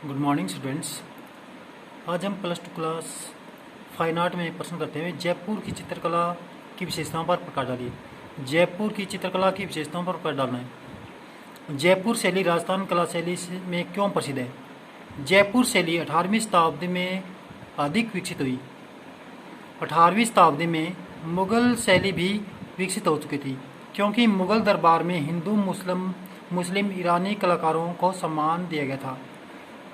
Good morning students. आज हम plus two class fine art में प्रश्न करते हैं जयपुर की चित्रकला की विशेषताओं पर प्रकाश डालिए। जयपुर की चित्रकला की विशेषताओं पर प्रकाश डालना है। जयपुर शैली राजस्थान कला शैली में क्यों प्रसिद्ध है? जयपुर शैली 18वीं शताब्दी में अधिक विकसित हुई। 18वीं शताब्दी में मुगल शैली भी विकसित हो चुकी थी, क्योंकि मुगल दरबार में हिंदू मुस्लिम ईरानी कलाकारों को सम्मान दिया गया था।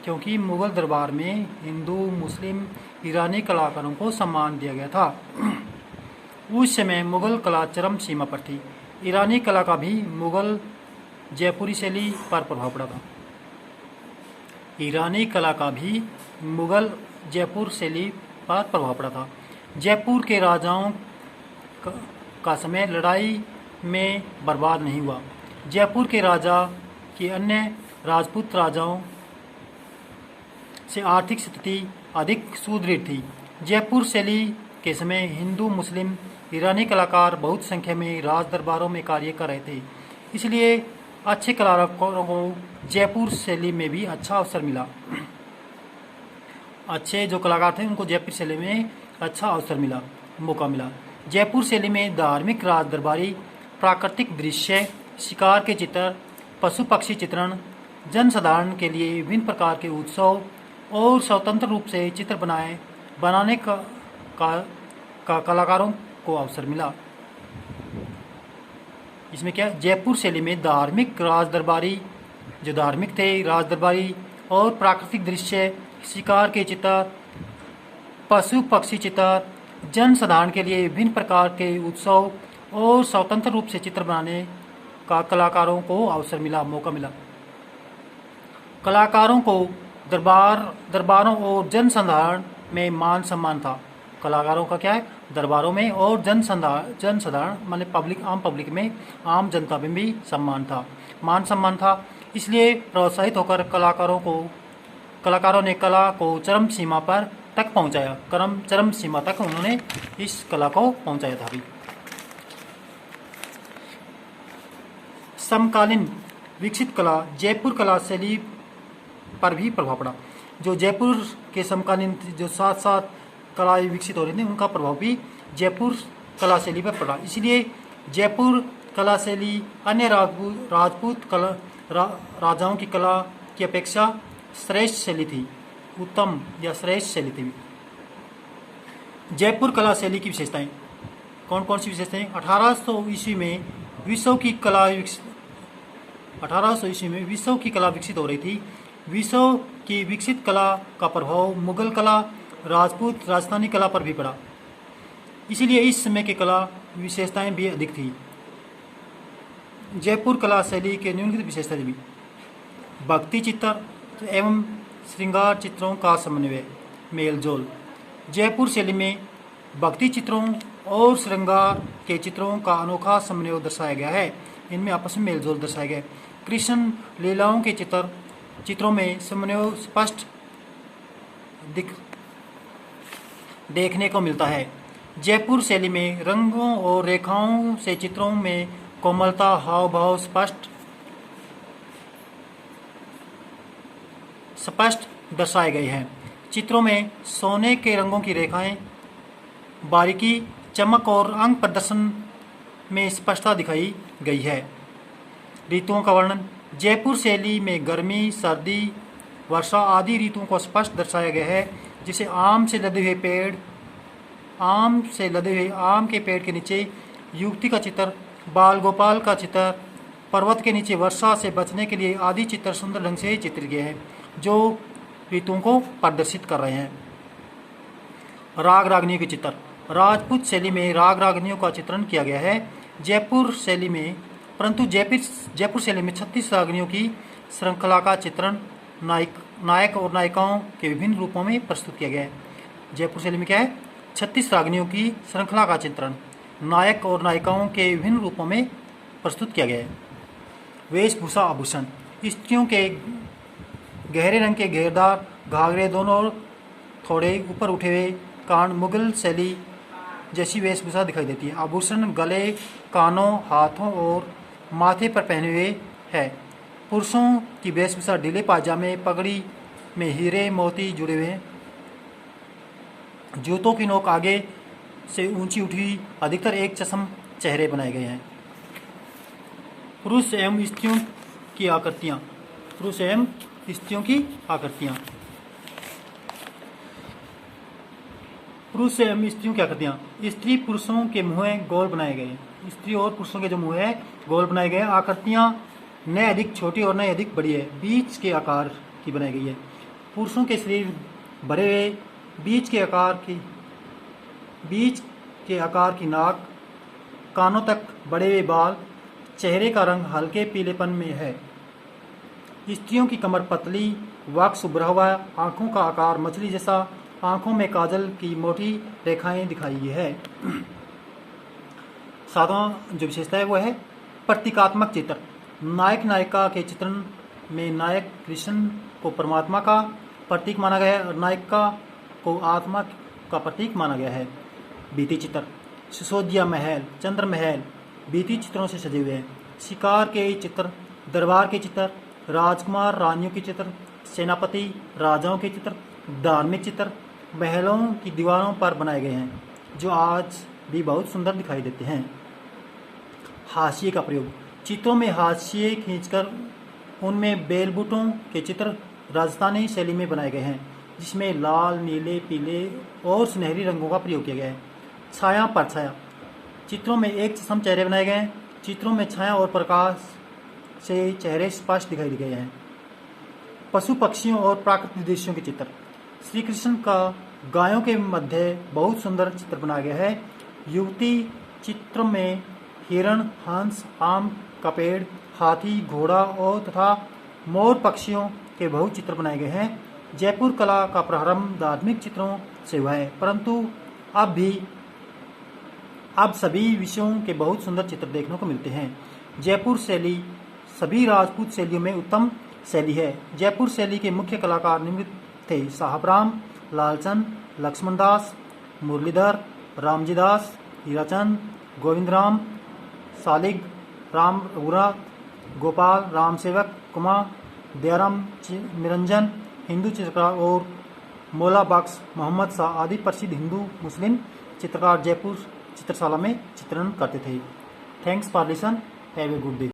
क्योंकि मुगल दरबार में हिंदू मुस्लिम ईरानी कलाकारों को सम्मान दिया गया था। उस समय मुगल कला चरम सीमा पर थी। ईरानी कला का भी मुगल जयपुरी शैली पर प्रभाव पड़ा था। ईरानी कला का भी मुगल जयपुर शैली पर प्रभाव पड़ा था। जयपुर के राजाओं का समय लड़ाई में बर्बाद नहीं हुआ। जयपुर के राजा की अन्य राजपूत राजाओं से आर्थिक स्थिति अधिक सुदृढ़ थी। जयपुर शैली के समय हिंदू मुस्लिम ईरानी कलाकार बहुत संख्या में राज दरबारों में कार्य कर रहे थे, इसलिए अच्छे कलाकारों को जयपुर शैली में भी अच्छा अवसर मिला। अच्छे जो कलाकार थे उनको जयपुर शैली में अच्छा अवसर मिला, मौका मिला। जयपुर शैली में धार्मिक राज दरबारी, प्राकृतिक दृश्य, शिकार के चित्र, पशु पक्षी चित्रण, जनसाधारण के लिए विभिन्न प्रकार के उत्सव और स्वतंत्र रूप से चित्र बनाने का कलाकारों को अवसर मिला। इसमें क्या, जयपुर शैली में धार्मिक राज दरबारी, जो धार्मिक थे राज दरबारी, और प्राकृतिक दृश्य, शिकार के चित्र, पशु पक्षी चित्र, जनसाधारण के लिए विभिन्न प्रकार के उत्सव और स्वतंत्र रूप से चित्र बनाने का कलाकारों को अवसर मिला, मौका मिला। कलाकारों को दरबारों और जनसाधारण में मान सम्मान था। कलाकारों का क्या है, दरबारों में और जनसाधारण माने पब्लिक, आम पब्लिक में, आम जनता में भी मान सम्मान था। इसलिए प्रोत्साहित होकर कलाकारों ने कला को चरम सीमा तक पहुंचाया। चरम सीमा तक उन्होंने इस कला को पहुंचाया था। भी समकालीन विकसित कला जयपुर कला शैली पर भी प्रभाव पड़ा। जो जयपुर के समकालीन जो साथ कलाएं विकसित हो रही थी, उनका प्रभाव भी जयपुर कला शैली पर पड़ा। इसलिए जयपुर कला शैली अन्य राजपूत राजाओं की कला की अपेक्षा श्रेष्ठ शैली थी, उत्तम या श्रेष्ठ शैली थी। जयपुर कला शैली की विशेषताएं कौन कौन सी विशेषताएं? 1800 ईस्वी में विश्व की कला विकसित हो रही थी। विश्व की विकसित कला का प्रभाव मुगल कला, राजपूत, राजस्थानी कला पर भी पड़ा। इसीलिए इस समय की कला विशेषताएं भी अधिक थी। जयपुर कला शैली के निम्नलिखित विशेषताएं भी: भक्ति चित्र एवं श्रृंगार चित्रों का समन्वय, मेलजोल। जयपुर शैली में भक्ति चित्रों और श्रृंगार के चित्रों का अनोखा समन्वय दर्शाया गया है। इनमें आपस में मेलजोल दर्शाया गया है। कृष्ण लीलाओं के चित्रों में समन्वय स्पष्ट देखने को मिलता है। जयपुर शैली में रंगों और रेखाओं से चित्रों में कोमलता, हाव भाव स्पष्ट दर्शाए गए हैं। चित्रों में सोने के रंगों की रेखाएं, बारीकी, चमक और अंग प्रदर्शन में स्पष्टता दिखाई गई है। ऋतुओं का वर्णन जयपुर शैली में गर्मी, सर्दी, वर्षा आदि ऋतुओं को स्पष्ट दर्शाया गया है। जिसे आम से लदे हुए आम के पेड़ के नीचे युवती का चित्र, बाल गोपाल का चित्र, पर्वत के नीचे वर्षा से बचने के लिए आदि चित्र सुंदर ढंग से चित्रित गए हैं, जो ऋतुओं को प्रदर्शित कर रहे हैं। राग रागनियों के चित्र राजपूत शैली में राग रागनियों का चित्रण किया गया है। जयपुर शैली में 36 रागनियों की श्रृंखला का चित्रण नायक और नायिकाओं के विभिन्न रूपों में प्रस्तुत किया गया है। जयपुर शैली में क्या है, 36 रागनियों की श्रृंखला का चित्रण नायक और नायिकाओं के विभिन्न रूपों में प्रस्तुत किया गया है। वेशभूषा आभूषण स्त्रियों के गहरे रंग के घेरदार घाघरे, दोनों ओर थोड़े ऊपर उठे हुए कान मुगल शैली जैसी वेशभूषा दिखाई देती है। आभूषण गले, कानों, हाथों और माथे पर पहने हुए है। पुरुषों की वेशभूषा ढीले पायजामे, पगड़ी, में हीरे मोती जुड़े हुए हैं। जूतों की नोक आगे से ऊंची उठी हुई, अधिकतर एक चश्म चेहरे बनाए गए हैं। पुरुष एवं स्त्रियों की आकृतियाँ। पुरुष एवं स्त्रियों की आकृतियाँ। पुरुष एवं स्त्रियों की आकृतियाँ। स्त्री पुरुषों के मुँह गोल बनाए गए हैं। स्त्री और पुरुषों के जो मुँह है गोल बनाए गए हैं। आकृतियाँ न अधिक छोटी और न अधिक बड़ी है, बीच के आकार की बनाई गई है। पुरुषों के शरीर भरे हुए, बीच के आकार की नाक, कानों तक बढ़े हुए बाल, चेहरे का रंग हल्के पीलेपन में है। स्त्रियों की कमर पतली, वक्ष उभरा हुआ, आंखों का आकार मछली जैसा, आंखों में काजल की मोटी रेखाएं दिखाई है। सातवां जो विशेषता है वो है प्रतीकात्मक चित्र। नायक नायिका के चित्रण में नायक कृष्ण को परमात्मा का प्रतीक माना गया है और नायिका को आत्मा का प्रतीक माना गया है। भित्ति चित्र। सिसोदिया महल, चंद्र महल भित्ति चित्रों से सजे हुए हैं। शिकार के चित्र, दरबार के चित्र, राजकुमार रानियों के चित्र, सेनापति राजाओं के चित्र, धार्मिक चित्र महलों की दीवारों पर बनाए गए हैं, जो आज भी बहुत सुंदर दिखाई देते हैं। हाशिए का प्रयोग। चित्रों में हाशिए खींचकर उनमें बेल बूटों के चित्र राजस्थानी शैली में बनाए गए हैं, जिसमें लाल, नीले, पीले और सुनहरी रंगों का प्रयोग किया गया है। छाया परछाया। चित्रों में एक चश्म चेहरे बनाए गए हैं। चित्रों में छाया और प्रकाश से चेहरे स्पष्ट दिखाई गए हैं। पशु पक्षियों और प्राकृतिक दृश्यों के चित्र। श्री कृष्ण का गायों के मध्य बहुत सुंदर चित्र बनाया गया है। युवती चित्र में हिरण, हंस, आम का पेड़, हाथी, घोड़ा और तथा मोर पक्षियों के बहुत चित्र बनाए गए हैं। जयपुर कला का प्रारंभ धार्मिक चित्रों से हुआ है, परंतु अब सभी विषयों के बहुत सुंदर चित्र देखने को मिलते हैं। जयपुर शैली सभी राजपूत शैलियों में उत्तम शैली है। जयपुर शैली के मुख्य कलाकार निम्नलिखित थे: साहबराम, लालचंद, लक्ष्मणदास, मुरलीधर, रामजीदास, हीराचंद, गोविंदराम, सालिग, राम रघुनाथ, गोपाल, रामसेवक, कुमार, दयाराम निरंजन, हिंदू चित्रकार और मौला बख्श, मोहम्मद शाह आदि प्रसिद्ध हिंदू मुस्लिम चित्रकार जयपुर चित्रशाला में चित्रण करते थे। Thanks for listen, have a good day.